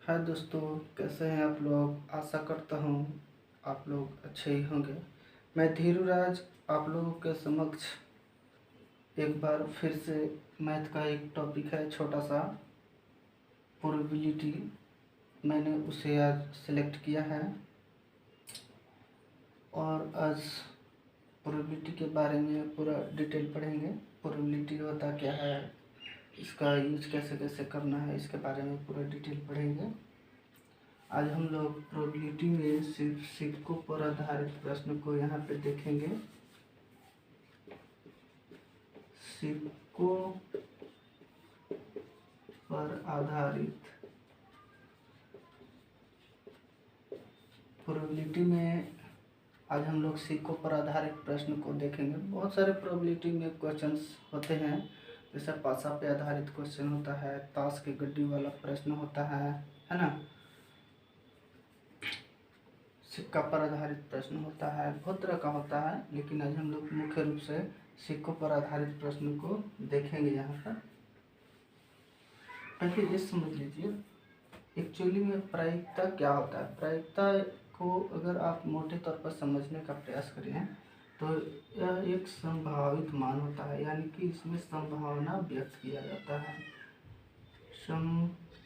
हाय दोस्तों, कैसे हैं आप लोग। आशा करता हूँ आप लोग अच्छे ही होंगे। मैं धीरूराज आप लोगों के समक्ष एक बार फिर से मैथ का एक टॉपिक है छोटा सा, प्रोबेबिलिटी। मैंने उसे आज सेलेक्ट किया है और आज प्रोबेबिलिटी के बारे में पूरा डिटेल पढ़ेंगे। प्रोबेबिलिटी होता क्या है, इसका यूज कैसे कैसे करना है, इसके बारे में पूरा डिटेल पढ़ेंगे। आज हम लोग प्रोबेबिलिटी में सिर्फ सिक्कों पर आधारित प्रश्न को यहाँ पे देखेंगे। सिक्कों पर आधारित प्रोबेबिलिटी में आज हम लोग सिक्कों पर आधारित प्रश्न को देखेंगे। बहुत सारे प्रोबेबिलिटी में क्वेश्चंस होते हैं, जैसे पासा पे आधारित क्वेश्चन होता है, ताश की गड्डी वाला प्रश्न होता है ना, सिक्का पर आधारित प्रश्न होता है, बहुत तरह का होता है। लेकिन आज हम लोग मुख्य रूप से सिक्कों पर आधारित प्रश्न को देखेंगे। यहाँ पर पहले ये समझ लीजिए एक्चुअली में प्रायिकता क्या होता है। प्रायिकता को अगर आप मोटे तौर पर समझने का प्रयास करें तो यह एक संभावित मान होता है, यानी कि इसमें संभावना व्यक्त किया जाता है। संभावना,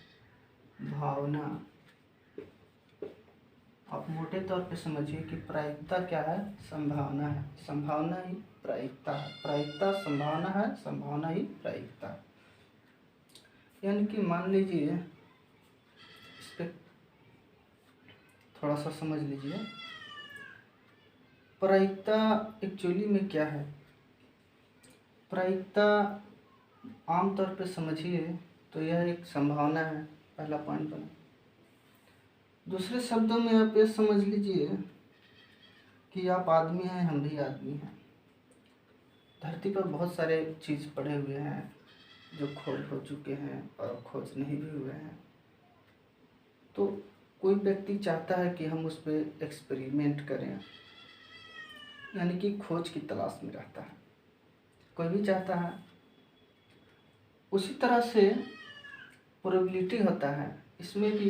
आप मोटे तौर पे समझिए कि प्रायिकता क्या है, संभावना है। संभावना ही प्रायिकता है, प्रायिकता संभावना है, संभावना ही प्रायिकता है। यानी कि मान लीजिए, इस पे थोड़ा सा समझ लीजिए, प्रायिकता एक्चुअली में क्या है। प्रायिकता आमतौर पे समझिए तो यह एक संभावना है, पहला पॉइंट बना। दूसरे शब्दों में आप ये समझ लीजिए कि आप आदमी हैं, हम भी आदमी हैं। धरती पर बहुत सारे चीज़ पड़े हुए हैं जो खोज हो चुके हैं और खोज नहीं भी हुए हैं। तो कोई व्यक्ति चाहता है कि हम उस पर एक्सपेरिमेंट करें, यानी कि खोज की तलाश में रहता है, कोई भी चाहता है। उसी तरह से प्रोबेबिलिटी होता है, इसमें भी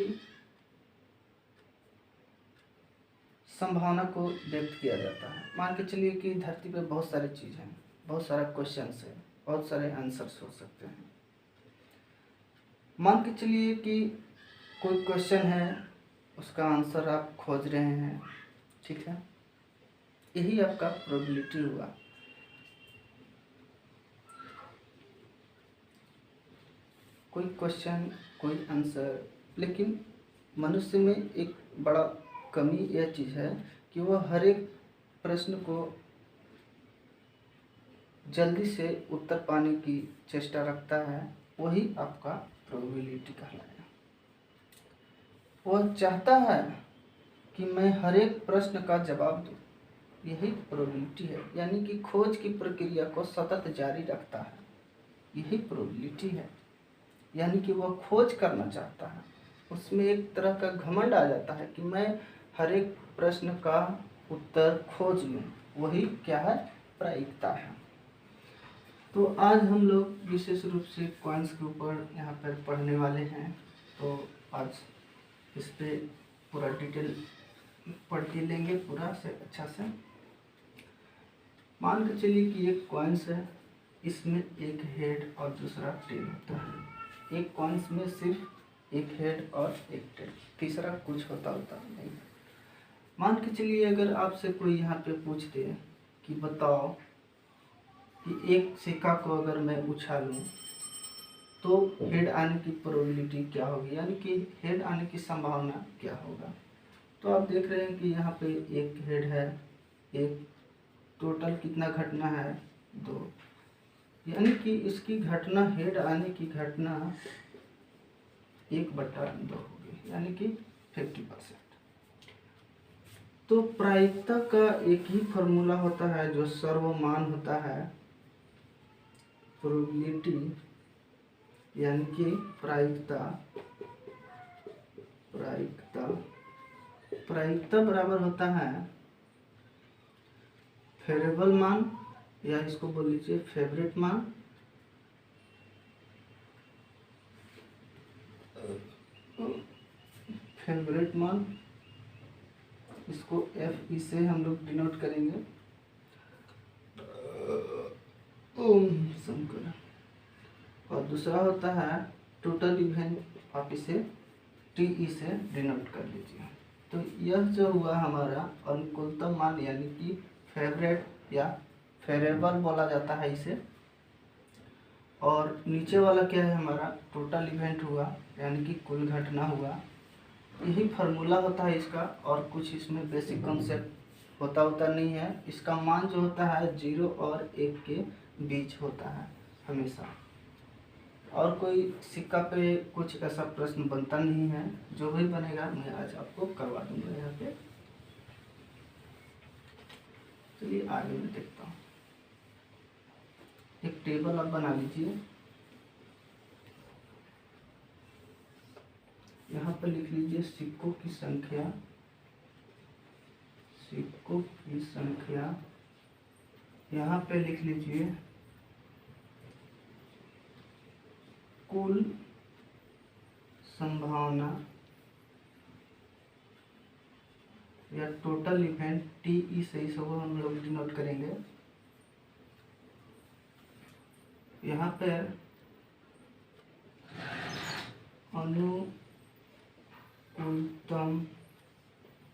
संभावना को व्यक्त किया जाता है। मान के चलिए कि धरती पे बहुत सारी चीज़ हैं, बहुत सारा क्वेश्चंस है, बहुत सारे आंसर्स हो सकते हैं। मान के चलिए कि कोई क्वेश्चन है, उसका आंसर आप खोज रहे हैं, ठीक है, यही आपका प्रोबेबिलिटी हुआ। कोई क्वेश्चन, कोई आंसर। लेकिन मनुष्य में एक बड़ा कमी यह चीज़ है कि वह हर एक प्रश्न को जल्दी से उत्तर पाने की चेष्टा रखता है, वही आपका प्रोबेबिलिटी कहलाएगा। वह चाहता है कि मैं हर एक प्रश्न का जवाब दूं, यही प्रोबेबिलिटी है। यानी कि खोज की प्रक्रिया को सतत जारी रखता है, यही प्रोबेबिलिटी है। यानी कि वह खोज करना चाहता है, उसमें एक तरह का घमंड आ जाता है कि मैं हर एक प्रश्न का उत्तर खोज लूँ, वही क्या है, प्रायिकता है। तो आज हम लोग विशेष रूप से कॉइन्स के ऊपर यहाँ पर पढ़ने वाले हैं। तो आज इस पे पूरा डिटेल पढ़ के लेंगे पूरा से अच्छा से। मान के चलिए कि एक कॉइन्स है, इसमें एक हेड और दूसरा टेल होता है। एक कॉइन्स में सिर्फ एक हेड और एक टेल, तीसरा कुछ होता नहीं। मान के चलिए अगर आपसे कोई यहाँ पे पूछ दे कि बताओ कि एक सिक्का को अगर मैं उछालूं तो हेड आने की प्रोबेबिलिटी क्या होगी, यानी कि हेड आने की संभावना क्या होगा। तो आप देख रहे हैं कि यहाँ पे एक हेड है, एक टोटल कितना घटना है, 2, यानी कि इसकी घटना, हेड आने की घटना 1/2 होगी, यानी कि 50%। तो प्रायिकता का एक ही फॉर्मूला होता है जो सर्वमान होता है, प्रोबेबिलिटी, यानी कि प्रायिकता बराबर होता है फेवरेबल मान, या इसको बोल लीजिए फेवरेट मान, फेवरेट मान, इसको एफ ई से हम लोग डिनोट करेंगे। ओम शंकर। और दूसरा होता है टोटल इवेंट, आप इसे टी ई से डिनोट कर लीजिए। तो यह जो हुआ हमारा अनुकूलतम मान, यानी कि फेवरेट या फेवरेबल बोला जाता है इसे। और नीचे वाला क्या है हमारा टोटल इवेंट हुआ, यानी कि कुल घटना हुआ। यही फार्मूला होता है इसका, और कुछ इसमें बेसिक कॉन्सेप्ट होता नहीं है। इसका मान जो होता है 0 और 1 के बीच होता है हमेशा। और कोई सिक्का पे कुछ ऐसा प्रश्न बनता नहीं है, जो भी बनेगा मैं आज आपको करवा दूंगा यहाँ पे। चलिए आगे मैं देखता हूँ। एक टेबल आप बना लीजिए, यहाँ पर लिख लीजिए सिक्कों की संख्या, सिक्कों की संख्या। यहाँ पे लिख लीजिए कुल संभावना या टोटल इवेंट टी ई से इसको हम लोग डिनोट करेंगे। यहाँ पे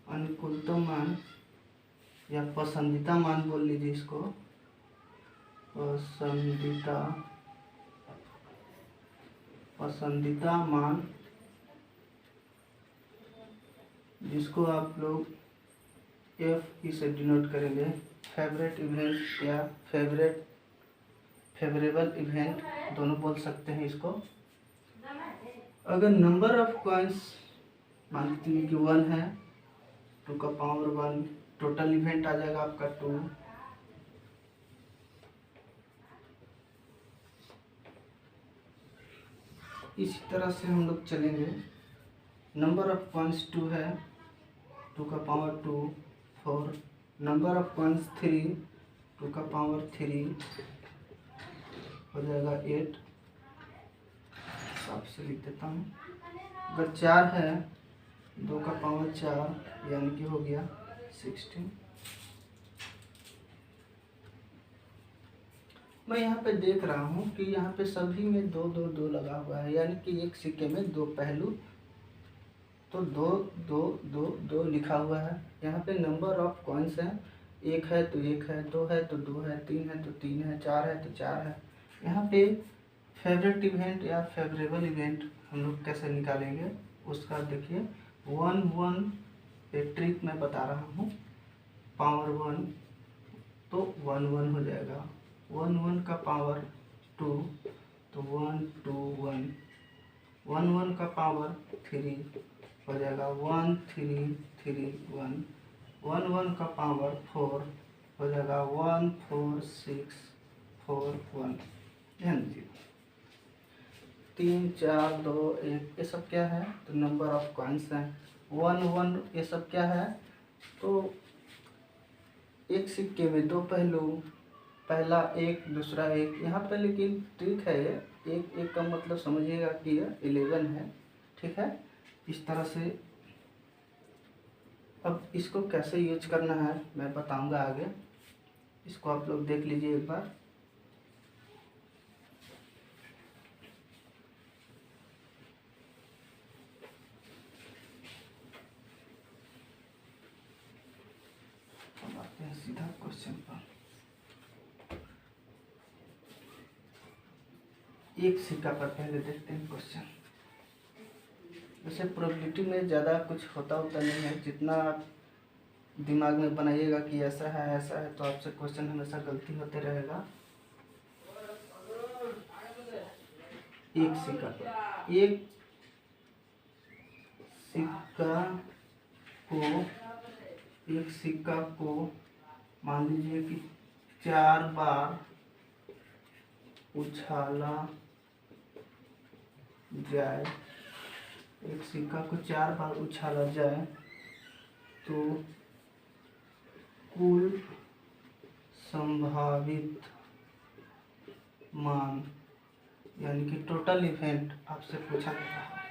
अनुकूलतम मान या पसंदीदा मान बोल लीजिए इसको, पसंदीदा मान, जिसको आप लोग एफ ई से डिनोट करेंगे। फेवरेट इवेंट या फेवरेबल इवेंट दोनों बोल सकते हैं इसको। अगर नंबर ऑफ कॉइन्स मान लीजिए कि 1 है, 2 का पावर 1, टोटल इवेंट आ जाएगा आपका 2। इसी तरह से हम लोग चलेंगे। नंबर ऑफ कॉइन्स 2 है, 2 का पावर 2 4। नंबर ऑफ कॉइन्स 3, 2 का पावर 3 हो जाएगा 8। हिसाब से लिख देता हूँ। अगर 4 है, 2 का पावर 4 यानी कि हो गया 16। मैं यहाँ पे देख रहा हूँ कि यहाँ पे सभी में 2 2 2 लगा हुआ है, यानी कि एक सिक्के में 2 पहलू, तो 2 2 2 2 लिखा हुआ है। यहाँ पे नंबर ऑफ कॉइन्स है, 1 है तो 1 है, 2 है तो 2 है, 3 है तो 3 है, 4 है तो 4 है। यहाँ पे फेवरेट इवेंट या फेवरेबल इवेंट हम लोग कैसे निकालेंगे उसका देखिए। 1 1 पे ट्रिक मैं बता रहा हूँ। पावर 1 तो 1 1 हो जाएगा, 1 1 का पावर 2 तो 1 2 1, 1 1 का पावर 3 हो जाएगा 1 3 3 1, 1 1 का पावर 4 हो जाएगा 1 4 6 4 1। ध्यान दीजिए 3 4 2 1 ये सब क्या है, तो नंबर ऑफ कॉइन्स हैं। 1 1 ये सब क्या है, तो एक सिक्के में 2 पहलू, पहला 1 दूसरा 1। यहाँ पे लेकिन ट्रिक है, ये 1 1 का मतलब समझिएगा कि ये 11 है। ठीक है, इस तरह से। अब इसको कैसे यूज करना है मैं बताऊंगा आगे, इसको आप लोग देख लीजिए एक बार। अब आते हैं सीधा क्वेश्चन पर। एक सिक्का पर पहले देखते हैं क्वेश्चन। वैसे प्रोबेबिलिटी में ज़्यादा कुछ होता नहीं है, जितना आप दिमाग में बनाइएगा कि ऐसा है तो आपसे क्वेश्चन हमेशा गलती होते रहेगा। एक सिक्का पर, एक सिक्का को मान लीजिए कि 4 बार उछाला जाए, एक सिक्का को 4 बार उछाला जाए तो कुल संभावित मान, यानी कि टोटल इवेंट आपसे पूछा जा रहा है।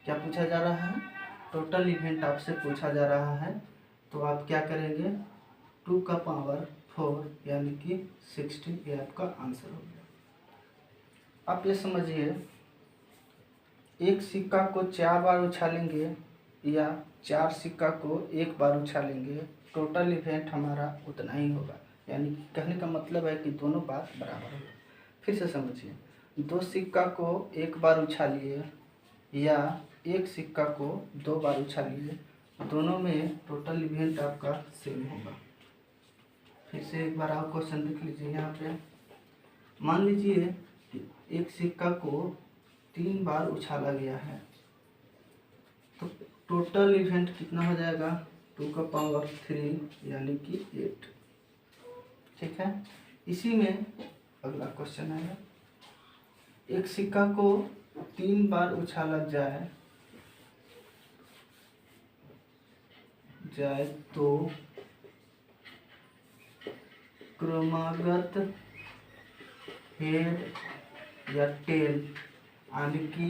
क्या पूछा जा रहा है, टोटल इवेंट आपसे पूछा जा रहा है तो आप क्या करेंगे, 2 का पावर 4 यानी कि 60, ये आपका आंसर हो गया। आप ये समझिए, एक सिक्का को 4 बार उछालेंगे या 4 सिक्का को 1 बार उछालेंगे, टोटल इवेंट हमारा उतना ही होगा। यानी कि कहने का मतलब है कि दोनों बात बराबर होगा। फिर से समझिए, 2 सिक्का को 1 बार उछालिए या 1 सिक्का को 2 बार उछालिए, दोनों में टोटल इवेंट आपका सेम होगा। फिर से एक बार आप क्वेश्चन देख लीजिए। यहाँ पे मान लीजिए कि एक सिक्का को 3 बार उछाला गया है, तो टोटल इवेंट कितना हो जाएगा, 2 का पावर 3 यानी कि 8। ठीक है, इसी में अगला क्वेश्चन है, एक सिक्का को 3 बार उछाला जाए तो क्रमागत हेड या टेल आने की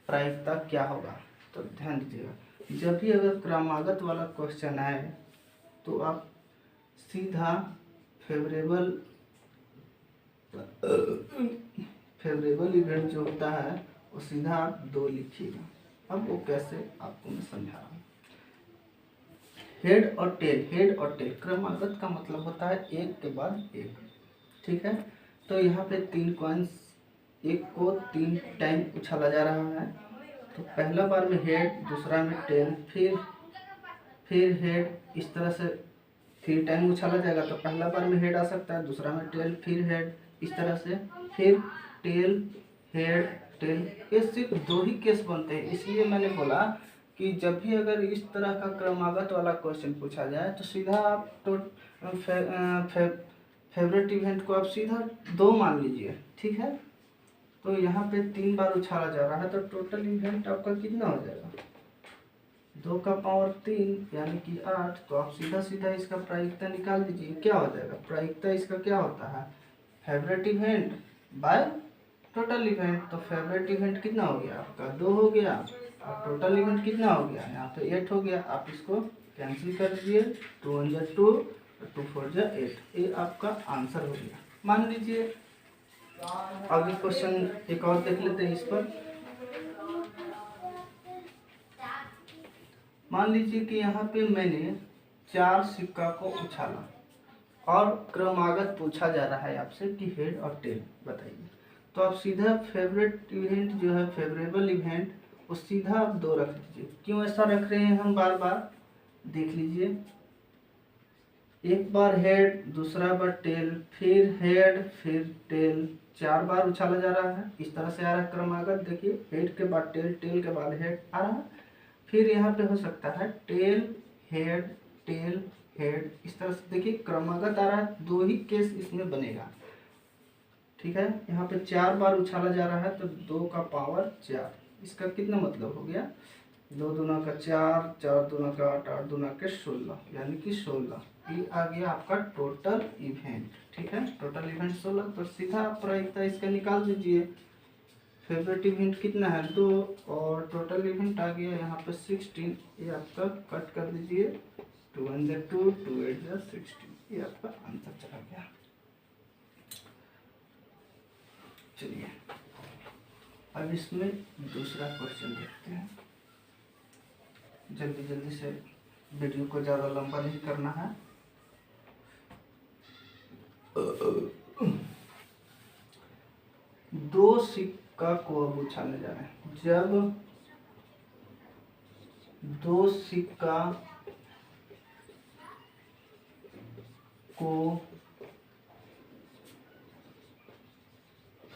प्रायिकता क्या होगा। तो ध्यान दीजिएगा, जब भी अगर क्रमागत वाला क्वेश्चन आए तो आप सीधा फेवरेबल इवेंट जो होता है वो सीधा आप 2 लिखिएगा। अब वो कैसे आपको मैं समझा रहा हूँ। हेड और टेल क्रमागत का मतलब होता है एक के बाद एक। ठीक है, तो यहाँ पे 3 कॉइन्स, एक को 3 टाइम उछाला जा रहा है, तो पहला बार में हेड, दूसरा में टेल, फिर हेड, इस तरह से 3 टाइम उछाला जाएगा तो पहला बार में हेड आ सकता है, दूसरा में टेल, फिर हेड, इस तरह से फिर टेल, हेड, टेल। ये सिर्फ 2 ही केस बनते हैं। इसलिए मैंने बोला कि जब भी अगर इस तरह का क्रमागत वाला क्वेश्चन पूछा जाए तो सीधा आप तो फेवरेट इवेंट को आप सीधा 2 मान लीजिए। ठीक है, तो यहाँ पे 3 बार उछाला जा रहा है तो टोटल इवेंट आपका कितना हो जाएगा, 2 का पावर 3 यानी कि 8। तो आप सीधा इसका प्रायिकता निकाल दीजिए, क्या हो जाएगा, प्रायिकता इसका क्या होता है, favourite event by total event. तो फेवरेट इवेंट कितना हो गया आपका, 2 हो गया, और टोटल इवेंट कितना हो गया, यहाँ पे 8 हो गया। आप इसको कैंसिल कर दीजिए, 2 1 जा 2, 2 4 जा 8, ये आपका आंसर हो गया। मान लीजिए आगे क्वेश्चन एक और देख लेते हैं इस पर। मान लीजिए कि यहाँ पे मैंने 4 सिक्का को उछाला और क्रमागत पूछा जा रहा है आपसे कि हेड और टेल बताइए। तो आप सीधा फेवरेट इवेंट जो है, फेवरेबल इवेंट, वो सीधा आप 2 रख दीजिए। क्यों ऐसा रख रहे हैं हम बार बार, देख लीजिए, एक बार हेड, दूसरा बार टेल, फिर हेड, फिर टेल, 4 बार उछाला जा रहा है। इस तरह से आ रहा है क्रमागत, देखिए हेड के बाद टेल, टेल के बाद हेड आ रहा है। फिर यहाँ पे हो सकता है टेल, हेड, इस तरह से देखिए क्रमागत आ रहा है। 2 ही केस इसमें बनेगा। ठीक है, यहाँ पे 4 बार उछाला जा रहा है तो 2 का पावर 4, इसका कितना मतलब हो गया, 2 दूना का 4, 4 दूना का 8, 8 दूना के 16 यानी कि 16। ये आ गया आपका टोटल इवेंट। ठीक है, टोटल इवेंट 16। तो सीधा आप प्रायिकता इसका निकाल दीजिए। फेवरेट इवेंट कितना है, 2, और टोटल इवेंट आ गया यहाँ पे 16। ये आपका कट कर दीजिए, 2 1 जा 2, 2 8 जा 16, ये आपका आंसर चला गया। चलिए अब इसमें दूसरा क्वेश्चन देखते हैं। जल्दी से, वीडियो को ज़्यादा लंबा नहीं करना है। 2 सिक्का को अब उछाले जा रहे हैं। जब 2 सिक्का को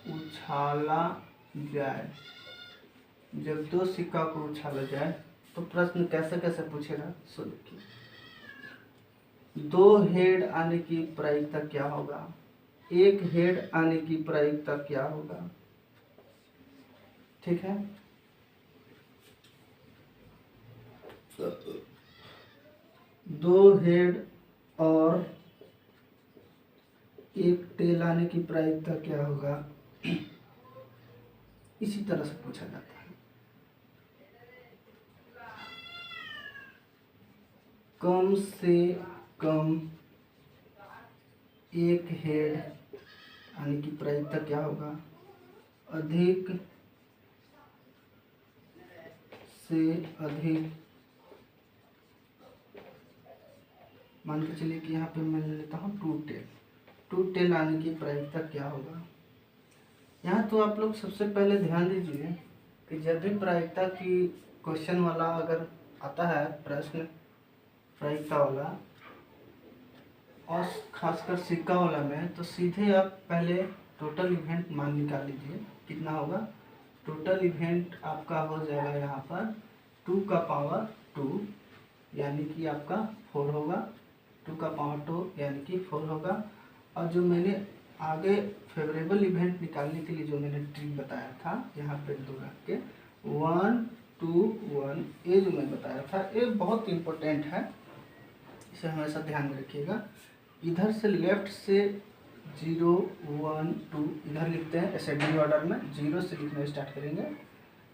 उछाला जाए, जब 2 सिक्का को उछाला जाए तो प्रश्न कैसे कैसे पूछेगा, सुनिए। 2 हेड आने की प्रायिकता क्या होगा, 1 हेड आने की प्रायिकता क्या होगा। ठीक है, 2 हेड और 1 टेल आने की प्रायिकता क्या होगा, इसी तरह से पूछा जाता है। कम से कम एक हेड यानी कि प्रायिकता क्या होगा, अधिक से अधिक, मान के चलिए कि यहाँ पे मैं ले लेता हूँ टू टेल आने की प्रायिकता क्या होगा। यहाँ तो आप लोग सबसे पहले ध्यान दीजिए कि जब भी प्रायिकता की क्वेश्चन वाला अगर आता है प्रश्न प्रायिकता वाला और खासकर सिक्का वाला में, तो सीधे आप पहले टोटल इवेंट मान निकाल लीजिए कितना होगा। टोटल इवेंट आपका हो जाएगा यहाँ पर 2 का पावर 2 यानी कि आपका 4 होगा, 2 का पावर 2 यानी कि 4 होगा। और जो मैंने आगे फेवरेबल इवेंट निकालने के लिए जो मैंने ट्रिक बताया था यहाँ पे 2 रख के 1 2 1, ये जो मैं बताया था ये बहुत इम्पोर्टेंट है, इसे हमेशा ध्यान में रखिएगा। इधर से लेफ्ट से 0 1 2 इधर लिखते हैं एसेंडिंग ऑर्डर में, 0 से लिखना स्टार्ट करेंगे।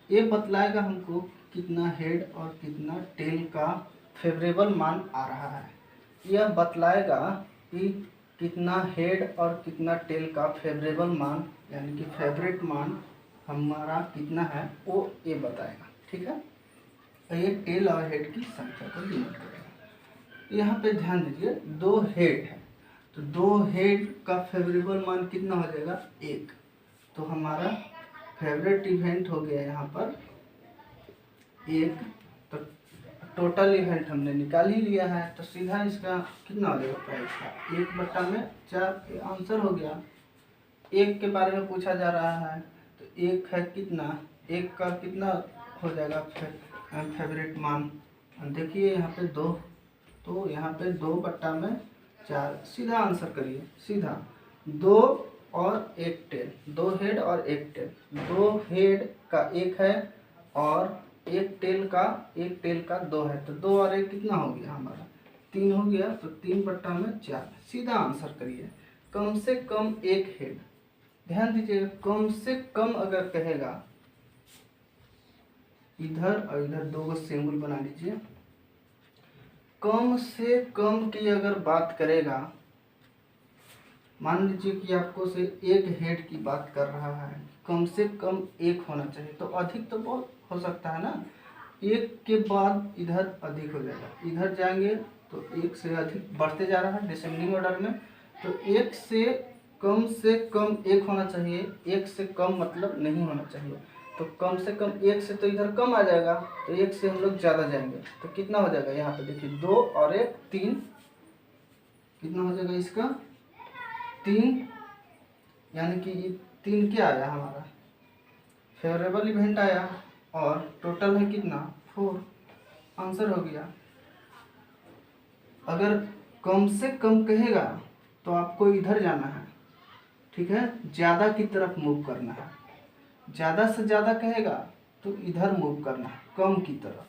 ये बतलाएगा हमको कितना हेड और कितना टेल का फेवरेबल मान आ रहा है। यह बतलाएगा कि कितना हेड और कितना टेल का फेवरेबल मान यानी कि फेवरेट मान हमारा कितना है वो ये बताएगा, ठीक है। ये टेल और हेड की संख्या को डिनोट करेगा। यहाँ पे ध्यान दीजिए 2 हेड है तो 2 हेड का फेवरेबल मान कितना हो जाएगा 1, तो हमारा फेवरेट इवेंट हो गया यहाँ पर 1। तो टोटल इवेंट हमने निकाल ही लिया है, तो सीधा इसका कितना हो जाएगा प्राइस का 1/4 आंसर हो गया। 1 के बारे में पूछा जा रहा है तो 1 है कितना, 1 का कितना हो जाएगा फेवरेट मान, देखिए यहाँ पे 2, तो यहाँ पे 2/4 सीधा आंसर करिए, सीधा 2 और 1 टेल, 2 हेड और 1 टेल, 2 हेड का 1 है और 1 टेल का 2 है, तो 2 और 1 कितना हो गया हमारा 3 हो गया, तो 3/4 सीधा आंसर करिए। कम से कम 1 हेड, ध्यान दीजिए कम से कम अगर कहेगा इधर और इधर 2 सिंबल बना लीजिए। कम से कम की अगर बात करेगा, मान लीजिए कि आपको से 1 हेड की बात कर रहा है, कम से कम 1 होना चाहिए, तो अधिक तो बहुत हो सकता है ना, 1 के बाद इधर अधिक हो जाएगा, इधर जाएंगे तो 1 से अधिक बढ़ते जा रहा है डिसेंडिंग ऑर्डर में, तो 1 से कम 1 होना चाहिए, 1 से कम मतलब नहीं होना चाहिए, तो कम से कम 1 से तो इधर कम आ जाएगा, तो 1 से हम लोग ज़्यादा जाएंगे, तो कितना हो जाएगा यहाँ पे देखिए 2 और 1 3, कितना हो जाएगा इसका 3, यानी कि 3 क्या आया हमारा फेवरेबल इवेंट आया और टोटल है कितना 4, आंसर हो गया। अगर कम से कम कहेगा तो आपको इधर जाना है, ठीक है, ज़्यादा की तरफ मूव करना है, ज़्यादा से ज़्यादा कहेगा तो इधर मूव करना है कम की तरफ,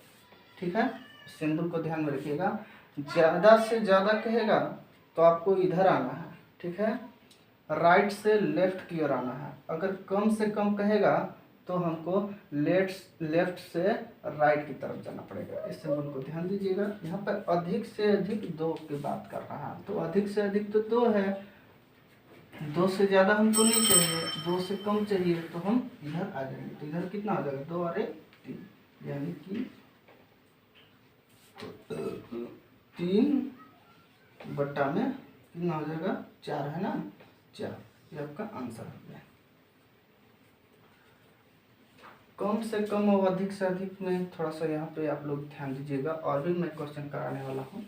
ठीक है, सिंबल को ध्यान में रखिएगा। ज़्यादा से ज़्यादा कहेगा तो आपको इधर आना है, ठीक है, राइट से लेफ्ट की ओर आना है। अगर कम से कम कहेगा तो हमको लेफ्ट से राइट की तरफ जाना पड़ेगा। इस सिंबल को ध्यान दीजिएगा। यहाँ पर अधिक से अधिक 2 की बात कर रहा है, तो अधिक से अधिक तो 2 है, 2 से ज़्यादा हमको नहीं चाहिए, 2 से कम चाहिए, तो हम इधर आ जाएंगे, तो इधर कितना हो जाएगा 2 और 1 3, यानी कि 3 बट्टा में कितना हो जाएगा 4 है ना, 4, ये आपका आंसर हो गया। कम से कम और अधिक से अधिक में थोड़ा सा यहाँ पे आप लोग ध्यान दीजिएगा, और भी मैं क्वेश्चन कराने वाला हूँ।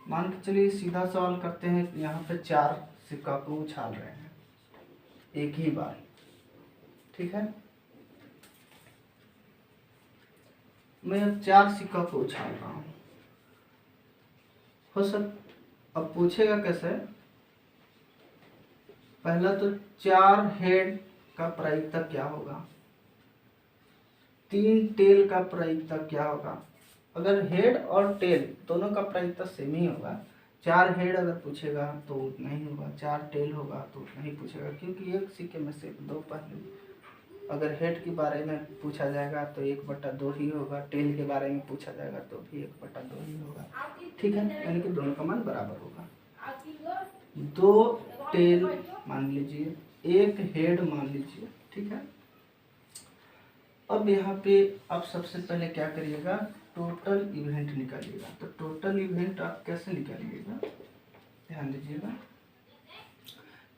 मान के चलिए सीधा सवाल करते हैं, यहाँ पे 4 सिक्का को उछाल रहे हैं एक ही बार, ठीक है, मैं अब 4 सिक्का को उछाल रहा हूँ, हो सब। अब पूछेगा कैसे, पहला तो 4 हेड का प्रायिकता क्या होगा, 3 टेल का प्रायिकता क्या होगा। अगर हेड और टेल दोनों का प्रायिकता सेम ही होगा, 4 हेड अगर पूछेगा तो उतना ही होगा, 4 टेल होगा तो उतना ही पूछेगा, क्योंकि एक सिक्के में सिर्फ 2 पहलू अगर हेड के बारे में पूछा जाएगा तो 1/2 ही होगा, टेल के बारे में पूछा जाएगा तो भी 1/2 ही होगा। ठीक है, यानी कि दोनों का मान बराबर होगा। 2 टेल मान लीजिए, 1 हेड मान लीजिए। ठीक है, अब यहाँ पे आप सबसे पहले क्या करिएगा, टोटल इवेंट निकालिएगा। तो टोटल इवेंट आप कैसे निकालिएगा, ध्यान दीजिएगा।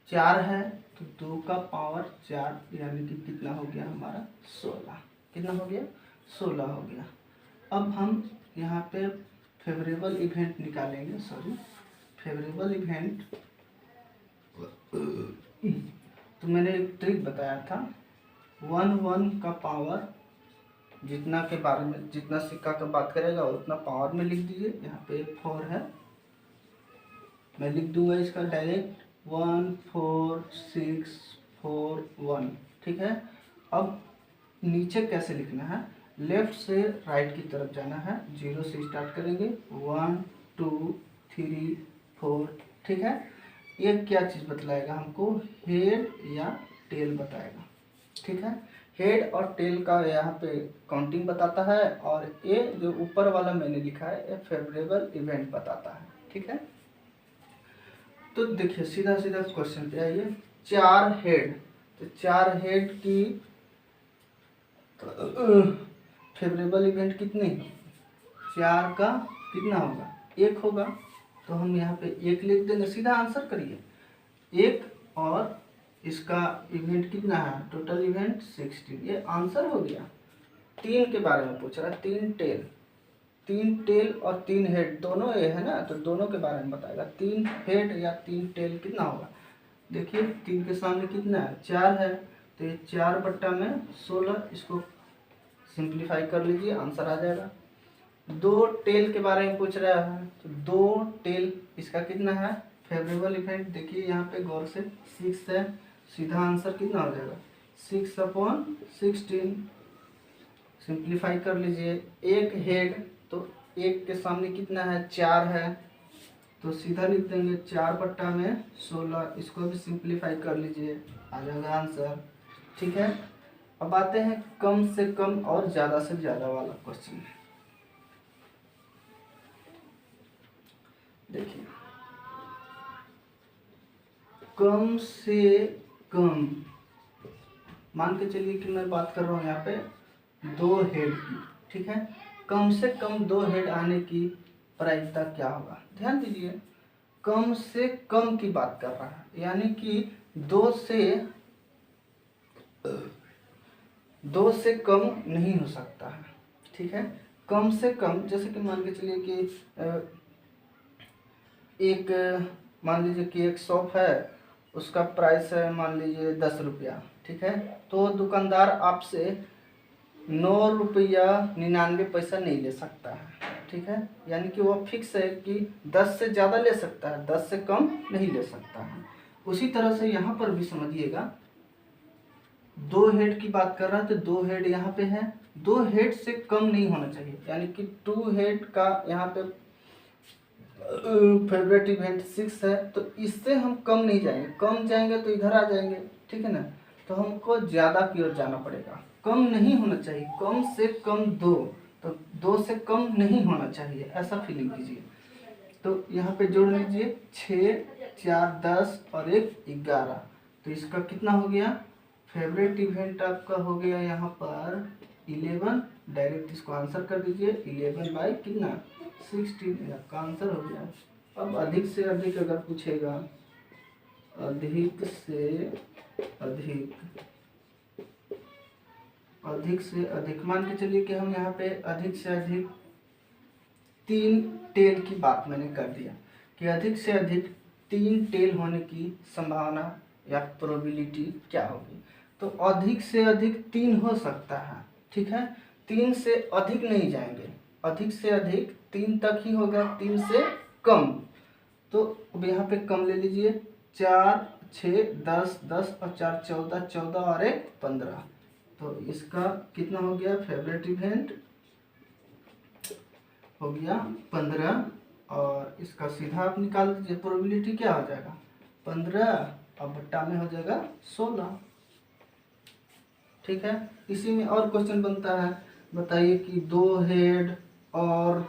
4 है तो 2 का पावर 4 यानी कि कितना हो गया हमारा 16। कितना हो गया, 16 हो गया। अब हम यहाँ पे फेवरेबल इवेंट निकालेंगे, फेवरेबल इवेंट। तो मैंने एक ट्रिक बताया था, 1 का पावर जितना के बारे में, जितना सिक्का का बात करेगा उतना पावर में लिख दीजिए। यहाँ पे 4 है, मैं लिख दूंगा इसका डायरेक्ट 1 4 6 4 1। ठीक है, अब नीचे कैसे लिखना है, लेफ्ट से राइट की तरफ जाना है, 0 से स्टार्ट करेंगे, 1 2 3 4। ठीक है, ये क्या चीज़ बतलाएगा हमको, हेड या टेल बताएगा। ठीक है, हेड और टेल का यहाँ पे काउंटिंग बताता है, और ये जो ऊपर वाला मैंने लिखा है ये फेवरेबल इवेंट बताता है। ठीक है, तो देखिए सीधा सीधा क्वेश्चन पे आइए। 4 हेड, तो 4 हेड की फेवरेबल इवेंट कितनी, 4 का कितना होगा, 1 होगा। तो हम यहाँ पे 1 लिख देंगे, सीधा आंसर करिए। 1 और इसका इवेंट कितना है, टोटल इवेंट 16, ये आंसर हो गया। 3 के बारे में पूछ रहा है, 3 टेल और 3 हेड दोनों ये है ना, तो दोनों के बारे में बताएगा। 3 हेड या 3 टेल कितना होगा, देखिए 3 के सामने कितना है, 4 है, तो ये 4/16, इसको सिंप्लीफाई कर लीजिए, आंसर आ जाएगा। 2 टेल के बारे में पूछ रहा है, तो 2 टेल इसका कितना है, फेवरेबल इवेंट देखिए यहाँ पे गौर से 6 है, सीधा आंसर कितना हो जाएगा 6/16। सिंप्लीफाई कर लीजिए। 1 हेड, तो 1 के सामने कितना है, 4 है, तो सीधा लिख देंगे 4/16, इसको भी सिंप्लीफाई कर लीजिए, आ जाएगा आंसर। ठीक है, अब आते हैं कम से कम और ज़्यादा से ज़्यादा वाला क्वेश्चन। देखिए कम से कम, मान के चलिए कि मैं बात कर रहा हूँ यहाँ पे 2 हेड की। ठीक है, कम से कम 2 हेड आने की प्रायिकता क्या होगा, ध्यान दीजिए, कम से कम की बात कर रहा है, यानी कि 2 से कम नहीं हो सकता है। ठीक है, कम से कम, जैसे कि मान के चलिए कि एक, मान लीजिए कि एक शॉप है, उसका प्राइस है मान लीजिए 10 रुपया। ठीक है, तो दुकानदार आपसे 9.99 नहीं ले सकता है। ठीक है, यानी कि वो फिक्स है कि 10 से ज़्यादा ले सकता है, 10 से कम नहीं ले सकता है। उसी तरह से यहाँ पर भी समझिएगा, 2 हेड की बात कर रहा है, तो 2 हेड यहाँ पे है, 2 हेड से कम नहीं होना चाहिए, यानी कि 2 हेड का यहाँ पे फेवरेट इवेंट 6 है, तो इससे हम कम नहीं जाएंगे, कम जाएंगे तो इधर आ जाएंगे। ठीक है ना, तो हमको ज़्यादा की ओर जाना पड़ेगा, कम नहीं होना चाहिए, कम से कम 2, तो 2 से कम नहीं होना चाहिए, ऐसा फीलिंग कीजिए। तो यहाँ पे जोड़ लीजिए, 6 4 10 और 1 11, तो इसका कितना हो गया, फेवरेट इवेंट आपका हो गया यहाँ पर 11। डायरेक्ट इसको आंसर कर दीजिए, 11 बाई कितना 16, आपका आंसर हो गया। अब अधिक से अधिक अगर पूछेगा, अधिक से अधिक मान के चलिए कि हम यहाँ पे अधिक से अधिक 3 टेल की बात मैंने कर दिया कि अधिक से अधिक 3 टेल होने की संभावना या प्रोबेबिलिटी क्या होगी। तो अधिक से अधिक 3 हो सकता है। ठीक है, 3 से अधिक नहीं जाएंगे, अधिक से अधिक 3 तक ही होगा, 3 से कम। तो अब यहाँ पे कम ले लीजिए, 4 6 10 10 और 4 14, 14 और 1 15, तो इसका कितना हो गया, फेवरेट इवेंट हो गया 15, और इसका सीधा आप निकाल दीजिए, प्रोबेबिलिटी क्या हो जाएगा 15 और बट्टा में हो जाएगा 16। ठीक है। इसी में और क्वेश्चन बनता है, बताइए कि 2 हेड और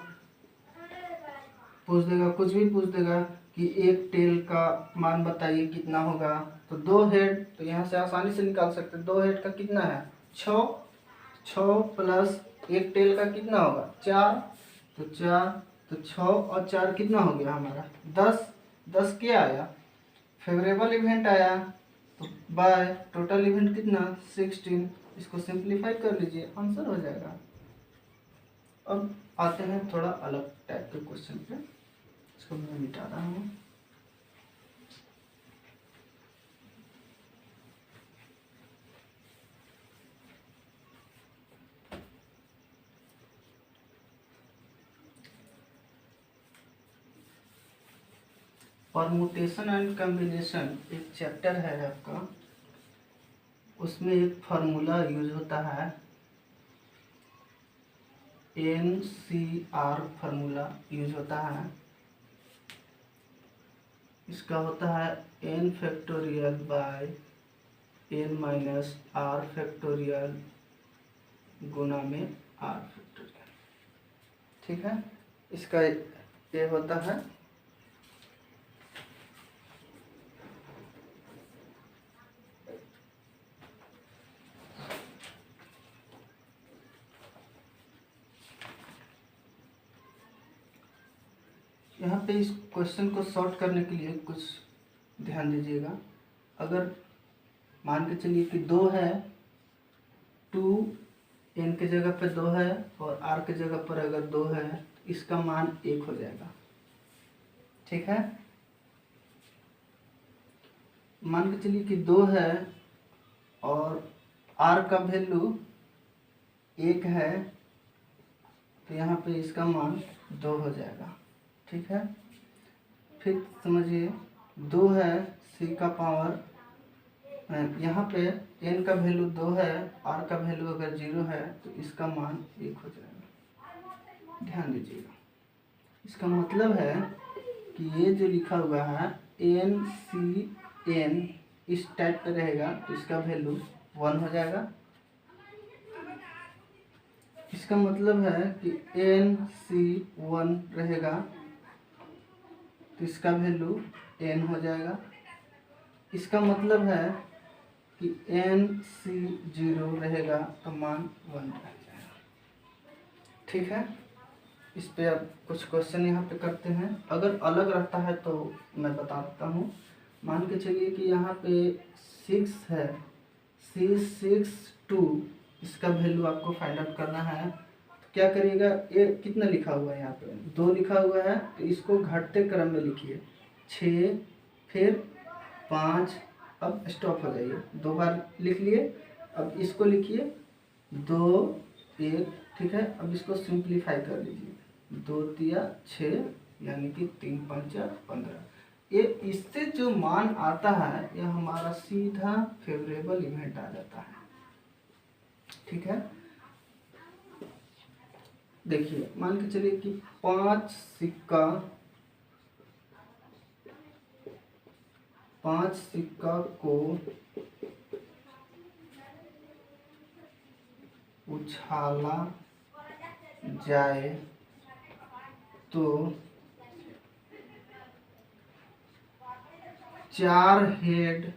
पूछ देगा, कुछ भी पूछ देगा कि एक टेल का मान बताइए कितना होगा। तो 2 हेड तो यहाँ से आसानी से निकाल सकते हैं। 2 हेड का कितना है 6, 6 प्लस एक टेल का कितना होगा 4, तो 4, तो 6 और 4 कितना हो गया हमारा 10। 10 क्या आया फेवरेबल इवेंट आया, तो बाय टोटल इवेंट कितना 16। इसको सिंप्लीफाई कर लीजिए, आंसर हो जाएगा। अब आते हैं थोड़ा अलग टाइप के क्वेश्चन पे, इसको मैं मिटा रहा हूँ। परमुटेशन एंड कॉम्बिनेशन एक चैप्टर है आपका, उसमें एक फार्मूला यूज होता है NCR फार्मूला यूज होता है। इसका होता है n factorial by n minus r factorial गुना में r फैक्टोरियल। ठीक है, इसका ये होता है यहाँ पे। इस क्वेश्चन को सॉल्व करने के लिए कुछ ध्यान दीजिएगा। अगर मान के चलिए कि 2 है, 2 n के जगह पे 2 है और r के जगह पर अगर 2 है तो इसका मान 1 हो जाएगा। ठीक है, मान के चलिए कि 2 है और r का वैल्यू 1 है, तो यहाँ पे इसका मान 2 हो जाएगा। ठीक है, फिर समझिए 2 है c का पावर, यहाँ पे n का वैल्यू 2 है, r का वैल्यू अगर 0 है तो इसका मान 1 हो जाएगा। ध्यान दीजिएगा, इसका मतलब है कि ये जो लिखा हुआ है NCN इस टाइप पे रहेगा तो इसका वैल्यू 1 हो जाएगा। इसका मतलब है कि NC1 रहेगा तो इसका वैल्यू n हो जाएगा। इसका मतलब है कि NC0 रहेगा तो मान 1 रह जाएगा। ठीक है, इस पे अब कुछ क्वेश्चन यहाँ पे करते हैं। अगर अलग रहता है तो मैं बता देता हूँ। मान के चलिए कि यहाँ पे 6 है, C62 इसका वैल्यू आपको फाइंड आउट करना है। तो क्या करिएगा, ये कितना लिखा हुआ है यहाँ पे 2 लिखा हुआ है, तो इसको घटते क्रम में लिखिए 6 फिर 5, अब स्टॉप हो जाइए, 2 बार लिख लिए। अब इसको लिखिए 2 1। ठीक है, अब इसको सिंप्लीफाई कर लीजिए, 2 तिया 6 यानी कि 3 पंचा 15। ये इससे जो मान आता है यह हमारा सीधा फेवरेबल इवेंट आ जाता है। ठीक है, देखिए मान के चलिए कि 5 सिक्का को उछाला जाए तो 4 हेड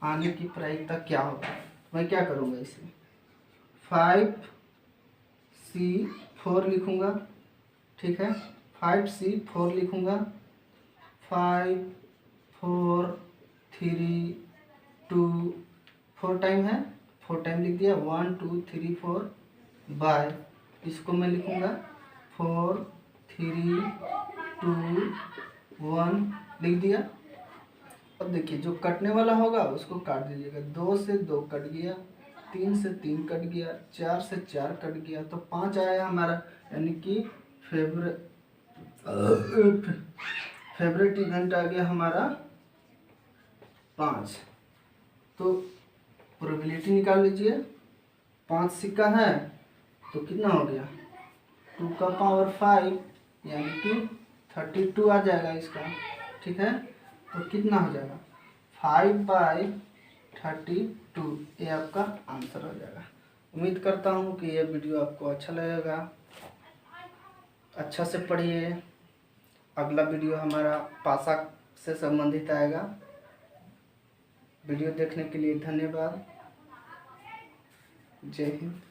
आने की प्रायिकता क्या होगा। मैं क्या करूँगा, इसे 5C4 लिखूँगा। ठीक है, 5C4 लिखूँगा, 5 4 3 2 4 टाइम है, 4 टाइम लिख दिया, 1 2 3 4 बाय, इसको मैं लिखूँगा 4 3 2 1 लिख दिया। अब देखिए जो कटने वाला होगा उसको काट दीजिएगा, 2 से 2 कट गया, 3 से 3 कट गया, 4 से 4 कट गया, तो 5 आया हमारा, यानी कि फेवरेट इवेंट आ गया हमारा 5। तो प्रोबेबिलिटी निकाल लीजिए, 5 सिक्का है तो कितना हो गया 2 का पावर 5 यानी कि 32 आ जाएगा इसका। ठीक है, तो कितना हो जाएगा 5 बाय 32 ये आपका आंसर हो जाएगा। उम्मीद करता हूँ कि यह वीडियो आपको अच्छा लगेगा। अच्छा से पढ़िए। अगला वीडियो हमारा भाषा से संबंधित आएगा। वीडियो देखने के लिए धन्यवाद। जय हिंद।